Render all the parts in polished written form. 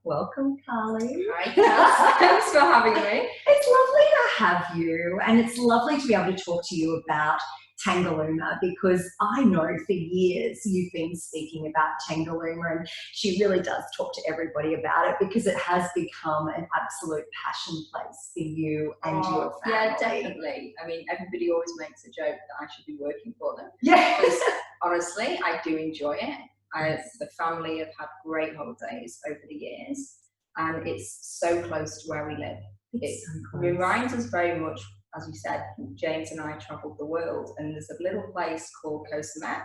Welcome, Carly. Hi, Cass. Thanks for having me. It's lovely to have you, and it's lovely to be able to talk to you about Tangalooma, because I know for years you've been speaking about Tangalooma, and she really does talk to everybody about it because it has become an absolute passion place for you and your family. Yeah, definitely. I mean, everybody always makes a joke that I should be working for them. Yeah. Because honestly, I do enjoy it. The family have had great holidays over the years, and it's so close to where we live. It reminds us very much, as you said, James and I travelled the world, and there's a little place called Koh Samet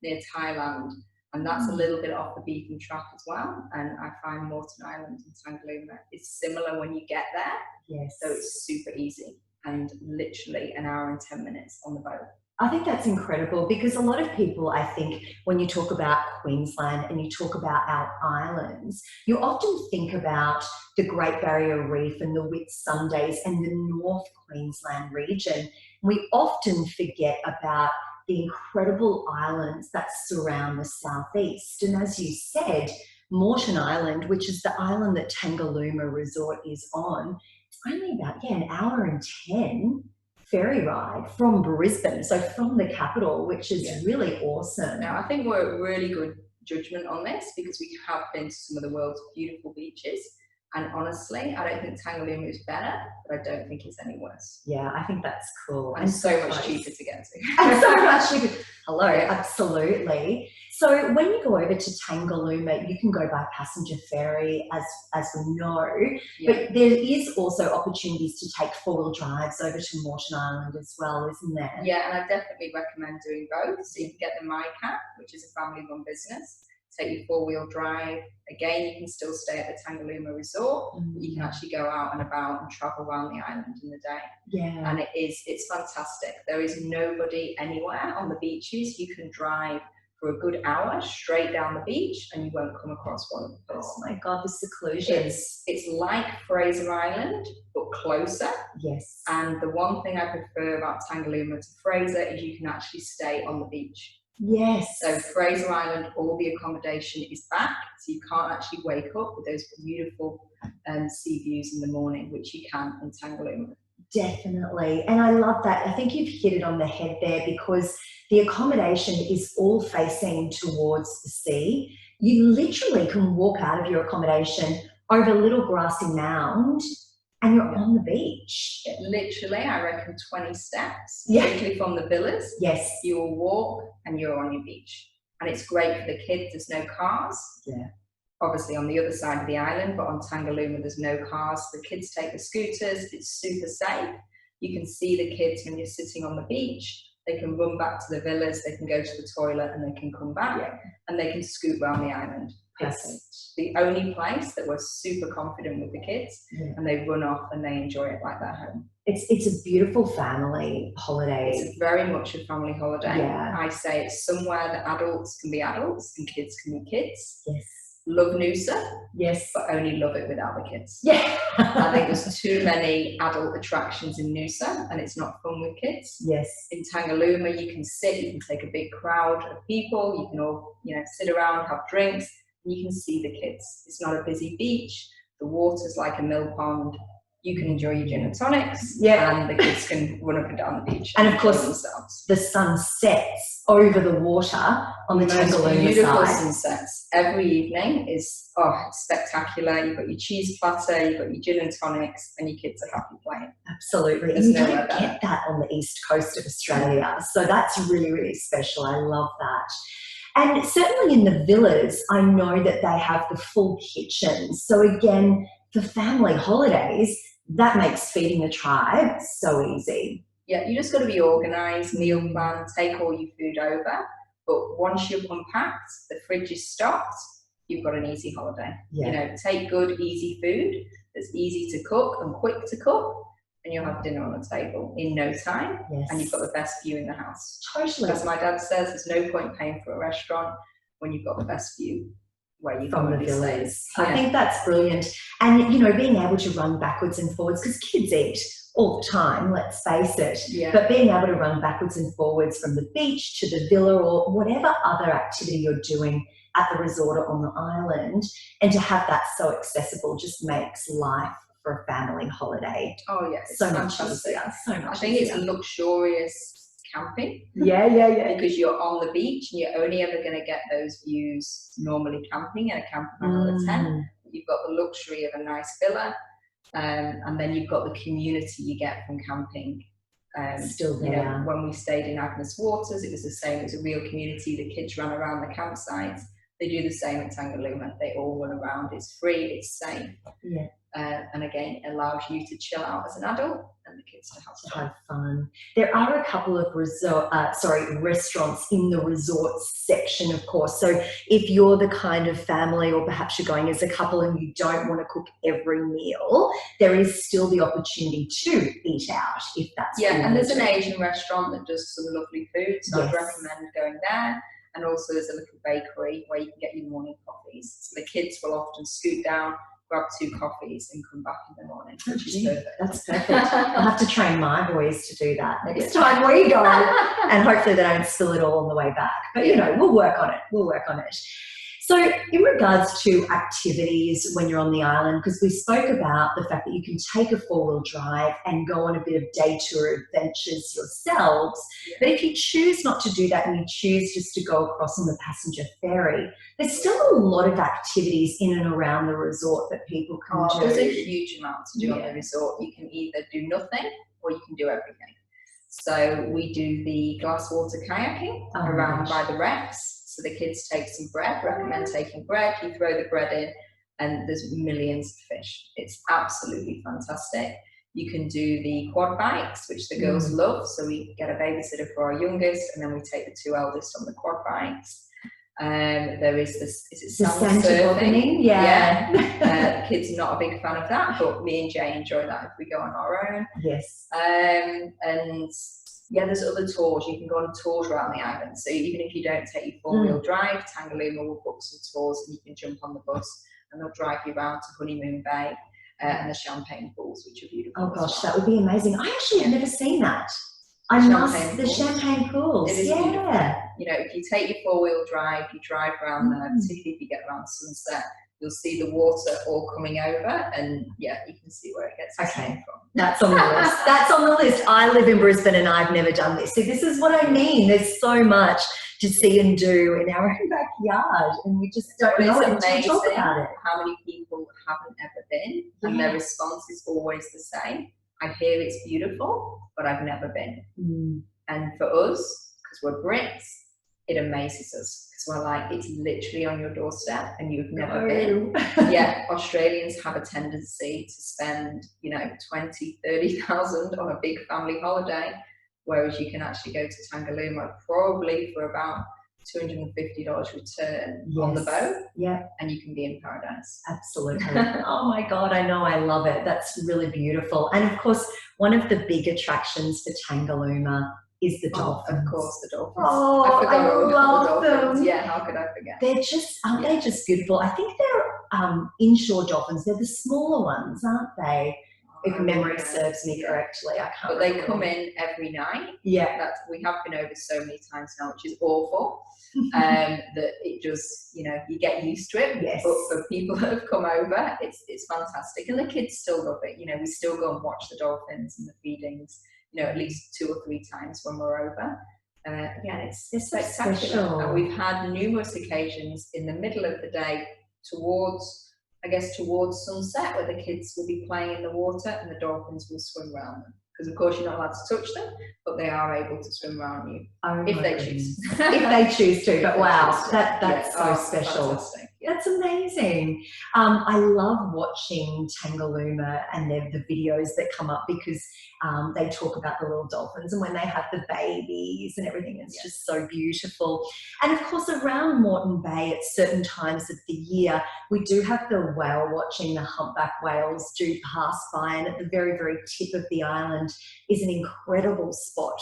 near Thailand, and that's a little bit off the beaten track as well. And I find Moreton Island and Tangalooma is similar when you get there. Yes. So it's super easy and literally an hour and 10 minutes on the boat. I think that's incredible, because a lot of people, I think, when you talk about Queensland and you talk about our islands, you often think about the Great Barrier Reef and the Whitsundays and the North Queensland region. We often forget about the incredible islands that surround the southeast. And as you said, Moreton Island, which is the island that Tangalooma Resort is on, it's only about an hour and 10 ferry ride from Brisbane, so from the capital, which is really awesome. Now, I think we're a really good judgment on this because we have been to some of the world's beautiful beaches, and honestly, I don't think Tangalooma is better, but I don't think it's any worse. Yeah, I think that's cool. And so much cheaper to get to. And so much cheaper. Hello, absolutely. So when you go over to Tangalooma, you can go by passenger ferry, as we know, but there is also opportunities to take four-wheel drives over to Moreton Island as well, isn't there? Yeah, and I definitely recommend doing both. So you can get the MyCat, which is a family-run business, take your four-wheel drive. Again, you can still stay at the Tangalooma Resort. You can actually go out and about and travel around the island in the day. Yeah. And it's fantastic. There is nobody anywhere on the beaches. You can drive for a good hour straight down the beach and you won't come across one person. Oh my God, the seclusion. It's like Fraser Island, but closer. Yes. And the one thing I prefer about Tangalooma to Fraser is you can actually stay on the beach. Yes. So Fraser Island, all the accommodation is back, so you can't actually wake up with those beautiful sea views in the morning, which you can in Tangalooma. Definitely. And I love that. I think you've hit it on the head there, because the accommodation is all facing towards the sea. You literally can walk out of your accommodation over a little grassy mound and you're on the beach. Literally, I reckon 20 steps, quickly from the villas. Yes. You will walk and you're on your beach. And it's great for the kids. There's no cars. Yeah. Obviously on the other side of the island, but on Tangalooma there's no cars. The kids take the scooters. It's super safe. You can see the kids when you're sitting on the beach. They can run back to the villas, they can go to the toilet and they can come back and they can scoot around the island. It's the only place that we're super confident with the kids and they run off and they enjoy it like they're home. It's a beautiful family holiday. It's very much a family holiday. Yeah. I say it's somewhere that adults can be adults and kids can be kids. Yes. Love Noosa, yes, but only love it without the kids. Yeah. I think there's too many adult attractions in Noosa and it's not fun with kids. Yes. In Tangalooma, you can sit, you can take a big crowd of people, you can all, sit around, have drinks, and you can see the kids. It's not a busy beach. The water's like a mill pond. You can enjoy your gin and tonics, and the kids can run up and down the beach and of course themselves. The sun sets over the water on the Tangalooma beautiful side. Sunsets every evening is it's spectacular. You've got your cheese platter, you've got your gin and tonics, and your kids are happy playing. Absolutely, and you don't get that on the east coast of Australia, so that's really, really special. I love that. And certainly in the villas, I know that they have the full kitchen. So again, for family holidays, that makes feeding a tribe so easy. Yeah, you just got to be organised, meal plan, take all your food over. But once you've unpacked, the fridge is stocked, you've got an easy holiday. Yeah. Take good, easy food that's easy to cook and quick to cook, and you'll have dinner on the table in no time, and you've got the best view in the house. Totally. As my dad says, there's no point paying for a restaurant when you've got the best view where you from the villas. I think that's brilliant. And, being able to run backwards and forwards, because kids eat all the time, let's face it. Yeah. But being able to run backwards and forwards from the beach to the villa or whatever other activity you're doing at the resort or on the island, and to have that so accessible just makes life for a family holiday so much easier. So much I think easier. it's luxurious camping. Yeah. Because you're on the beach and you're only ever going to get those views normally camping in a camper van or a tent. You've got the luxury of a nice villa, and then you've got the community you get from camping. Still there. You know, when we stayed in Agnes Waters, it was the same. It was a real community. The kids ran around the campsites. They do the same at Tangalooma. They all run around. It's free. It's safe. Yeah. And again, it allows you to chill out as an adult and the kids to have fun. There are a couple of restaurants in the resort section, of course. So if you're the kind of family, or perhaps you're going as a couple and you don't want to cook every meal, there is still the opportunity to eat out if that's and there's an Asian restaurant that does some lovely food, so I'd recommend going there. And also there's a little bakery where you can get your morning coffees. So the kids will often scoot down, grab 2 coffees and come back in the morning, which is perfect. That's perfect. I'll have to train my boys to do that next time we go, and hopefully they don't spill it all on the way back. But you know, we'll work on it. So in regards to activities when you're on the island, because we spoke about the fact that you can take a 4-wheel drive and go on a bit of day tour adventures yourselves, but if you choose not to do that and you choose just to go across on the passenger ferry, there's still a lot of activities in and around the resort that people can do. There's a huge amount to do on the resort. You can either do nothing or you can do everything. So we do the glass water kayaking around by the wrecks. So the kids take some bread, recommend taking bread, you throw the bread in and there's millions of fish. It's absolutely fantastic. You can do the quad bikes, which the girls love. So we get a babysitter for our youngest and then we take the 2 eldest on the quad bikes. There is this, is it sand surfing? The kids are not a big fan of that, but me and Jay enjoy that if we go on our own. Yes. And there's other tours. You can go on tours around the island. So even if you don't take your 4-wheel drive, Tangalooma will book some tours and you can jump on the bus and they'll drive you around to Honeymoon Bay and the champagne pools, which are beautiful. Oh gosh, that would be amazing. I actually have never seen that. The champagne pools. It is beautiful. You know, if you take your 4-wheel drive, you drive around there, particularly if you get around sunset, you'll see the water all coming over and you can see where it gets from. That's on the list. That's on the list. I live in Brisbane and I've never done this. So this is what I mean. There's so much to see and do in our own backyard and we just don't know it until we talk about it. How many people haven't ever been and their response is always the same. I hear it's beautiful, but I've never been. And for us, because we're Brits, it amazes us because we're like, it's literally on your doorstep and you've never been. Australians have a tendency to spend, 20, 30,000 on a big family holiday, whereas you can actually go to Tangalooma probably for about $250 return on the boat. And you can be in paradise. Absolutely. Oh my God, I know, I love it. That's really beautiful. And of course, one of the big attractions for Tangalooma is the dolphins. Of course, the dolphins. Oh, I love them. Yeah, how could I forget? They're just, aren't they just beautiful? I think they're inshore dolphins. They're the smaller ones, aren't they? If memory serves me correctly, I can't. But they come in every night. We have been over so many times now, which is awful. That it just, you get used to it. But for people that have come over, it's fantastic, and the kids still love it. We still go and watch the dolphins and the feedings. At least 2 or 3 times when we're over. It's spectacular. Special. And we've had numerous occasions in the middle of the day towards sunset where the kids will be playing in the water and the dolphins will swim around them. Because of course you're not allowed to touch them, but they are able to swim around you if they choose. If they choose to. But wow, that's so special. Fantastic. That's amazing. I love watching Tangalooma and the videos that come up because they talk about the little dolphins and when they have the babies and everything. It's just so beautiful. And of course, around Moreton Bay at certain times of the year, we do have the whale watching. The humpback whales do pass by, and at the very, very tip of the island is an incredible spot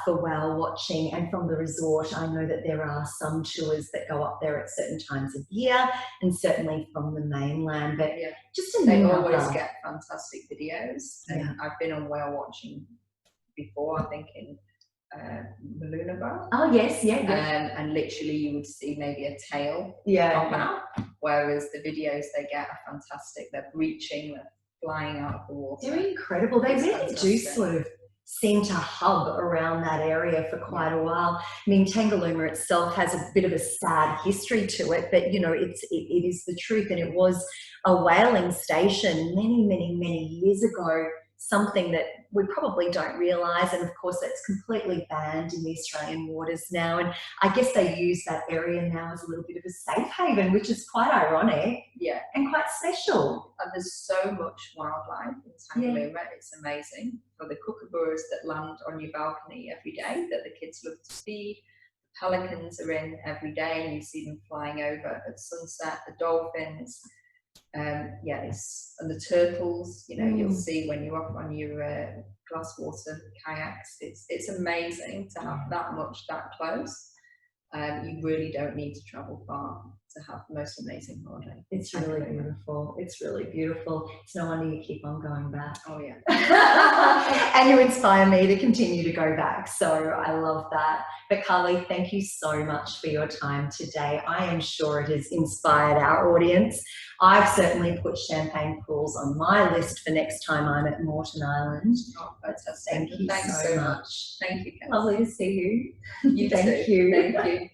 for whale watching. And from the resort, I know that there are some tours that go up there at certain times of year, and certainly from the mainland. But they always get fantastic videos. And I've been on whale watching before, I think in Maluna. Oh yes, yeah, yeah. And literally you would see maybe a tail Yeah. pop out, whereas the videos they get are fantastic. They're breaching, they're flying out of the water. They're incredible. They It's really fantastic. do sort of seem to hub around that area for quite a while. I mean, Tangalooma itself has a bit of a sad history to it, but you know, it is the truth, and it was a whaling station many years ago. Something that we probably don't realise, and of course it's completely banned in the Australian waters now, and I guess they use that area now as a little bit of a safe haven, which is quite ironic, yeah, and quite special. And there's so much wildlife in Tangalooma, it's amazing. For the kookaburras that land on your balcony every day that the kids love to feed, pelicans are in every day and you see them flying over at sunset, the dolphins, and the turtles, you know, you'll see when you're off on your glass water kayaks. It's amazing to have that much that close. You really don't need to travel far to have the most amazing holiday. It's really beautiful. It's really beautiful. It's no wonder you keep on going back. Oh yeah. And you inspire me to continue to go back. So I love that. But Carly, thank you so much for your time today. I am sure it has inspired our audience. I've certainly put champagne pools on my list for next time I'm at Moreton Island. Oh, fantastic. Thank you so much. Thank you, Kelsey. Lovely to see you. You Thank too. you. Thank you.